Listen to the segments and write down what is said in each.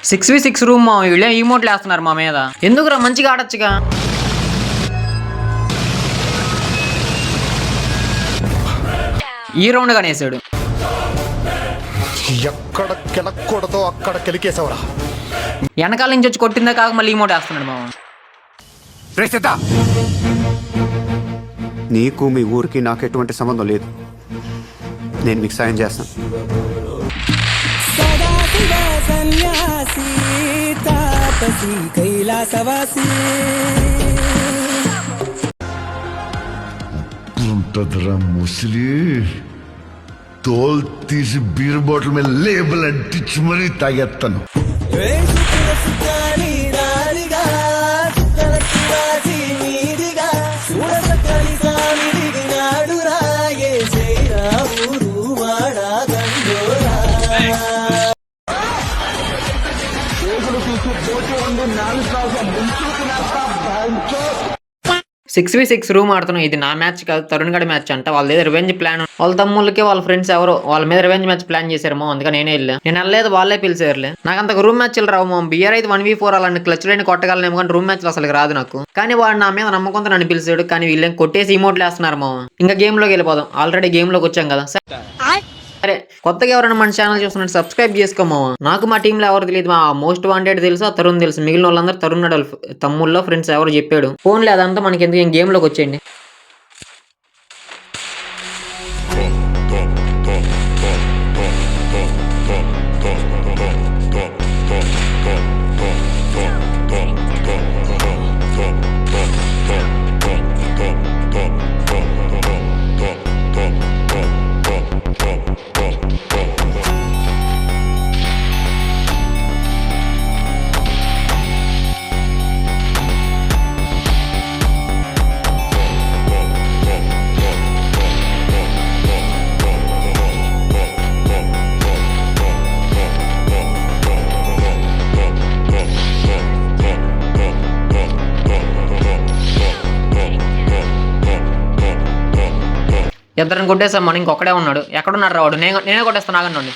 6v6 room మా వీళ్ళే ఈమోట్లు వేస్తున్నారు మా మీద. ఎందుకురా మంచిగా ఆడొచ్చుగా. ఈ రౌండ్ గానే వేసాడు. ఎక్కడ కెలక్కూడదో అక్కడ కెలికేసావురా. వెనకాల నుంచి వచ్చి కొట్టిందా కాక మళ్ళీ ఈమోట్ వేస్తున్నాడు మామ. నీకు మీ ఊరికి నాకు ఎటువంటి సంబంధం లేదు. నేను మీకు సాయం చేస్తాను. ఉంటదిరా ముసలి తోలు తీసి బీర్ బాటిల్ మీద లేబుల్ అంటించి మరీ తాగేస్తాను. సిక్స్ వి సిక్స్ రూమ్ ఆడుతున్నాం. ఇది నా మ్యాచ్ కాదు, తరుణ్ గడి మ్యాచ్ అంట. వాళ్ళది రివెంజ్ ప్లాన్. వాళ్ళ తమ్ముళ్ళకి వాళ్ళ ఫ్రెండ్స్ ఎవరో వాళ్ళ మీద రివెంజ్ మ్యాచ్ ప్లాన్ చేశారేమో, అందుకే నేనే వెళ్ళా. నేను వెళ్ళలేదు, వాళ్ళే పిలిచారులే. నాకు అంత రూమ్ మ్యాచ్లు రావు మా. బియర్ అయితే 1v4 అలాంటి క్లచ్ లైన్ కొట్టగలనేమో, కానీ రూమ్ మ్యాచ్లు అసలు రాదు నాకు. కానీ వాడు నా మీద నమ్మకంతో నన్ను పిలిచాడు. కానీ వీళ్ళేం కొట్టేసి ఇమోట్లు వేస్తున్నారు మా. ఇంకా గేమ్ లోకి వెళ్ళిపోదాం. ఆల్రెడీ గేమ్ లోకి వచ్చాం కదా. సరే, కొత్తగా ఎవరైనా మన ఛానల్ చూస్తున్నట్టు సబ్స్క్రైబ్ చేసుకోమా. నాకు మా టీంలో ఎవరు తెలియదు. మా మోస్ట్ వాంటెడ్ తెలుసు, ఆ తరుణ్ తెలుసు. మిగిలిన వాళ్ళందరూ తరుణ్ తమ్ముళ్ళో ఫ్రెండ్స్ ఎవరు చెప్పాడు. ఫోన్లే అదంతా మనకి ఎందుకు, గేమ్ లోకి వచ్చేయండి. ఇద్దరిని కొట్టేసాం మనం. ఇంకొకడే ఉన్నాడు. ఎక్కడున్నాడు రా వాడు? నేనే కొట్టేస్తాను. ఆగండి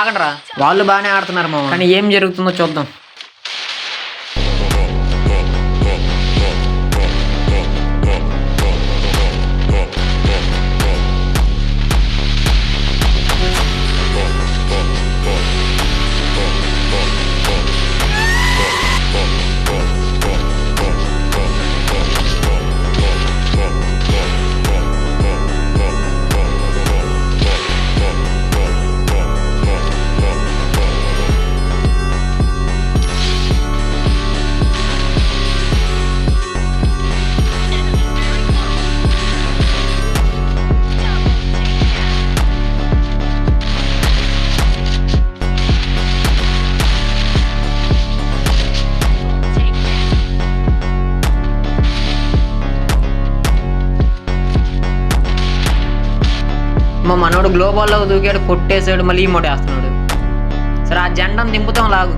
ఆగండి రా. వాళ్ళు బాగానే ఆడుతున్నారు మామ, కానీ ఏం జరుగుతుందో చూద్దాం. మా మనోడు గ్లోబాల్లో దూకాడు, కొట్టేసాడు, మళ్ళీ ఈమోట్ వేస్తున్నాడు. సరే, ఆ జెండాను దింపుతాం లాగు.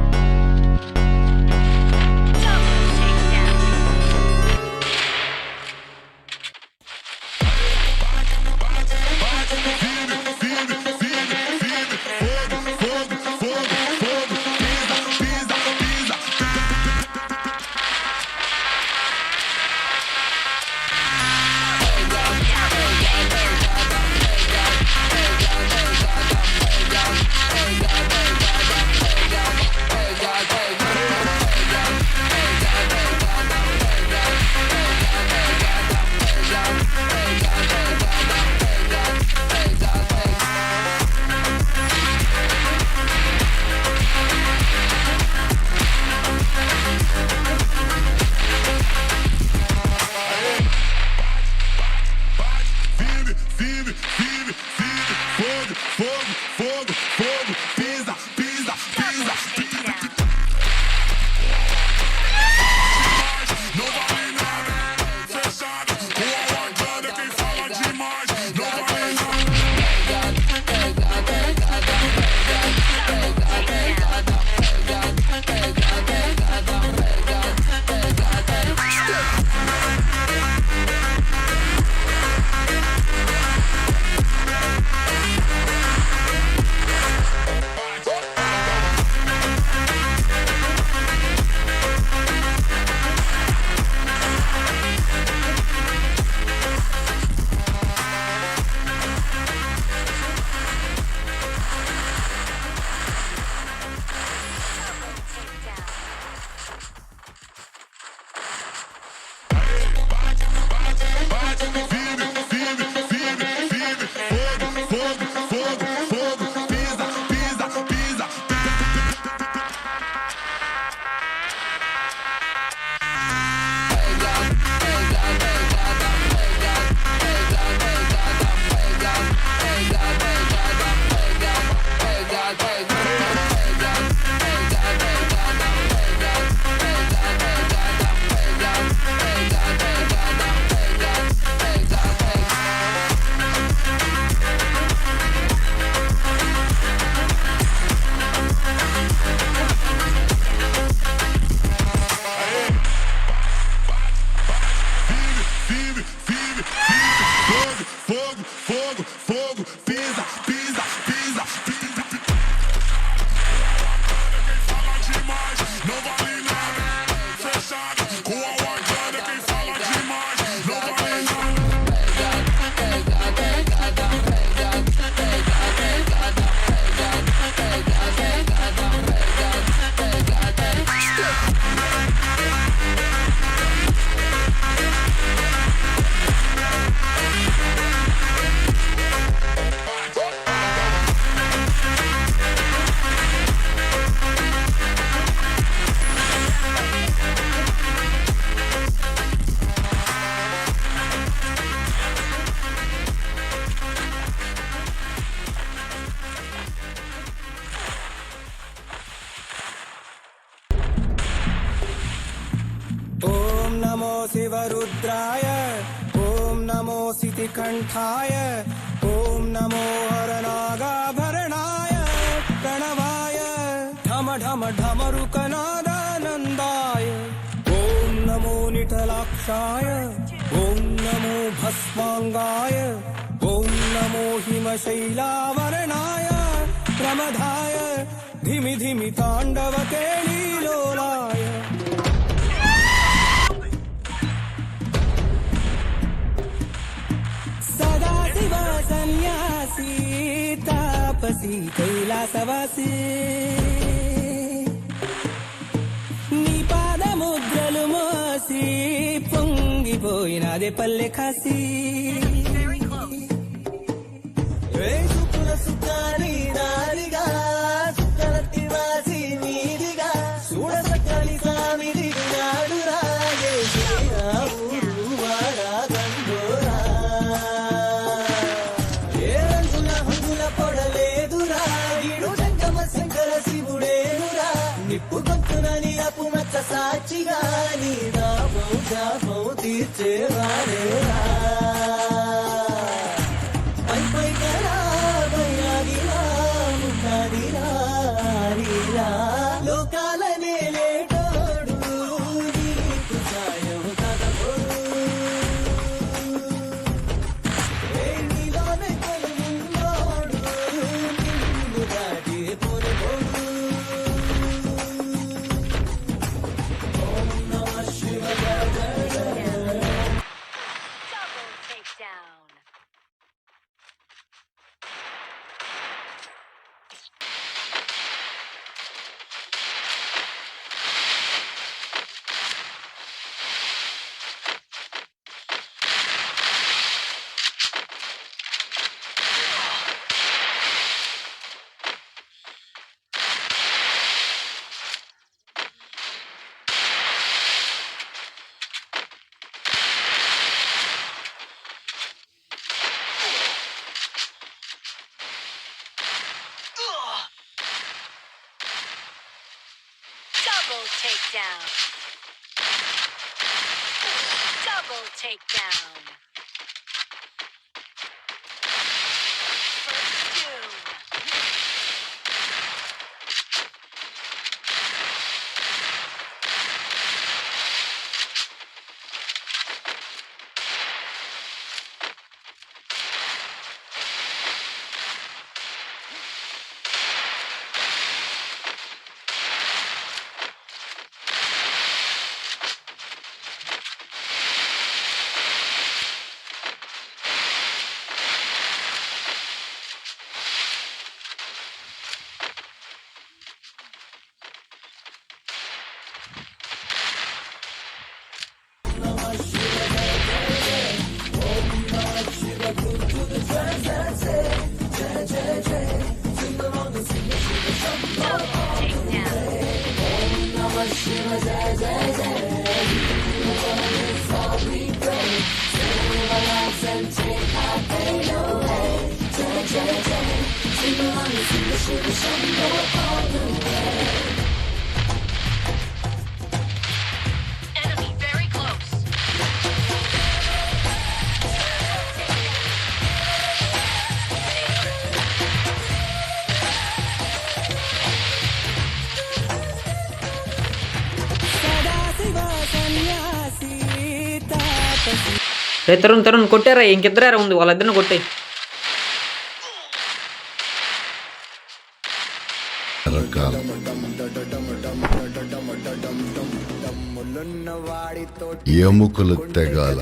शिवरुद्राय ॐ नमो सितिकण्ठाय ॐ नमो हरनागाभरणाय प्रणवाय ढम ढम ढमरुकनादानन्दाय ॐ नमो निटलाक्षाय ॐ नमो भस्माङ्गाय ॐ नमो हिमशैलावरणाय प्रमदाय धिमि धिमि ताण्डवकेळीलोलाय सदाशिव सन्यासी तापसी कैलासवासी నీ పాదముద్రలు మోసి పొంగిపోయినదే పల్లె కాసి సుకుల సుఖాని నారిగా సుఖలతి వాసి నీదిగా చూడ సకలి సామిది నాడు రాగే శ్రీరాముడు వాడా గంగోరా ఏ రంగుల హంగుల పొడలేదురా ఈడు జంగమ శంకర శివుడేనురా నిప్పు గొంతునని అపు మచ్చ సాక్షిగా నీ దామం శాపం తీర్చేవాడేరా పై పై కరా బైరాగిరా ముఖాదిరా రీరా లోకాల నేలేటోడు నీకు సాయం కదపోడు నీలోనే కొలువున్నోడు నిన్ను దాటి పొరపోడు Double takedown. Double takedown. Double takedown. First doom. Enemy very close. Sadashiva సన్యాసి తాపసి రే తరుణ్ తరుణ్ కొట్టారా ఇంకిద్దరా ఉంది వాళ్ళిద్దరిని కొట్టే రకాల ఎముకలు తెగాల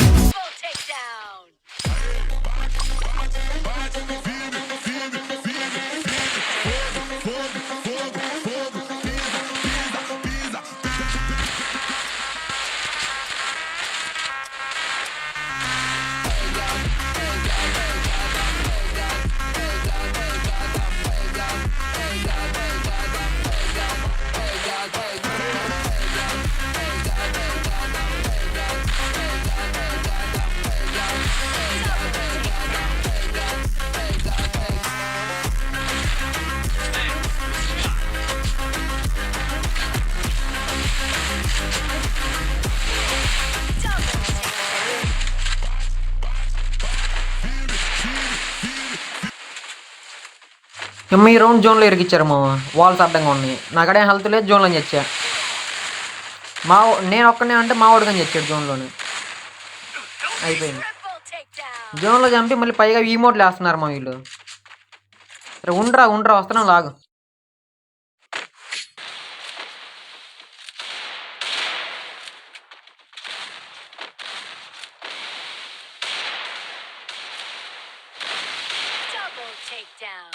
Double takedown. ఏమో ఈ రౌండ్ జోన్లో ఇరికిచ్చారు మామ. వాల్స్ అడ్డంగా ఉన్నాయి. నాకడే హెల్త్ లేదు, జోన్లో చచ్చా. నేను ఒక్కనే అంటే మా వాడుకని చచ్చాడు జోన్లోనే. అయిపోయింది. Triple takedown. జోన్లో చంపి మళ్ళీ పైగా ఈమోట్లు వేస్తున్నారు మా వీళ్ళు. సరే ఉండరా వస్తున్నాం లాగు. Double takedown.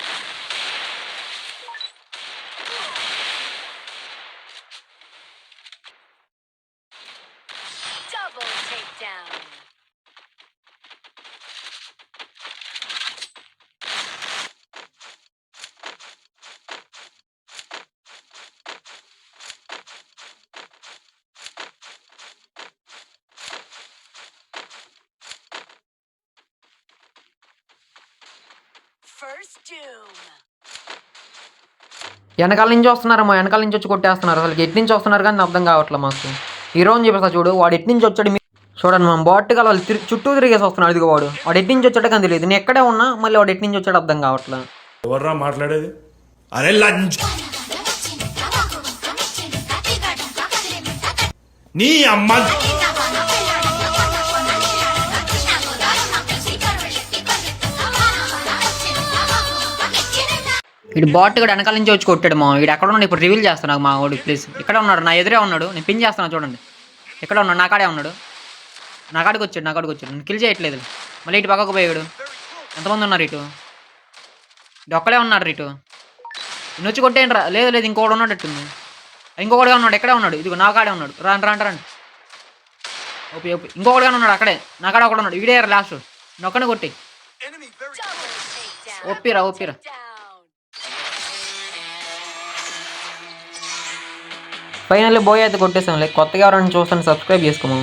Double takedown. First doom. వెనకాల నుంచి వస్తున్నారమ్మా, వెనకాల నుంచి వచ్చి కొట్టేస్తున్నారు. అసలు ఎటు నుంచి వస్తున్నారు కానీ అర్థం కావట్లేదు మాకు. హీరో అని చెప్పేస్తా చూడు, వాడు ఎటు నుంచి వచ్చాడు చూడండి మా బాట్గా వాళ్ళు చుట్టూ తిరిగేసి వస్తున్నాడు. ఇదిగో వాడు ఎటు నుంచి వచ్చాడో కానీ తెలియదు. నేను ఎక్కడే ఉన్నా మళ్ళీ వాడు ఎటు నుంచి వచ్చాడో అర్థం కావట్లేదు. ఎవర్రా మాట్లాడేది? అరే లంచ్ నీ అమ్మ. వీడు బాట్ కూడా వెనకాల నుంచి వచ్చి కొట్టాడు మా. వీడు ఎక్కడ ఉన్నాడు ఇప్పుడు రివీల్ చేస్తాను మా వాడు. ప్లీజ్ ఇక్కడ ఉన్నాడు, నా ఎదురే ఉన్నాడు. నేను పిన్ చేస్తాను చూడండి. ఎక్కడ ఉన్నాడు? నాకాడే ఉన్నాడు. నాకాడికి వచ్చాడు నేను కిల్ చేయట్లేదు. మళ్ళీ ఇటు పక్కకు పోయాడు. ఎంతమంది ఉన్నారు ఇటు? ఇటు ఒక్కడే ఉన్నాడు ఇటు. నేను వచ్చి కొట్టేయండి రా. లేదు ఇంకోటి ఉన్నాడట్టుంది. ఇంకొకటిగా ఉన్నాడు. ఎక్కడే ఉన్నాడు? ఇదిగో నాకాడే ఉన్నాడు. రండి. ఓపి ఇంకొకటిగా ఉన్నాడు అక్కడే. నాకాడ ఒకడు ఉన్నాడు. వీడే లాస్ట్. నేను ఒక్కడే కొట్టి Double takedown. ఒప్పిరా. Down. ఫైనల్లీ బోయ్ అయితే కొట్టేసాం. కొత్తగా ఎవరైనా చూస్తాను సబ్స్క్రైబ్ చేసుకోమా.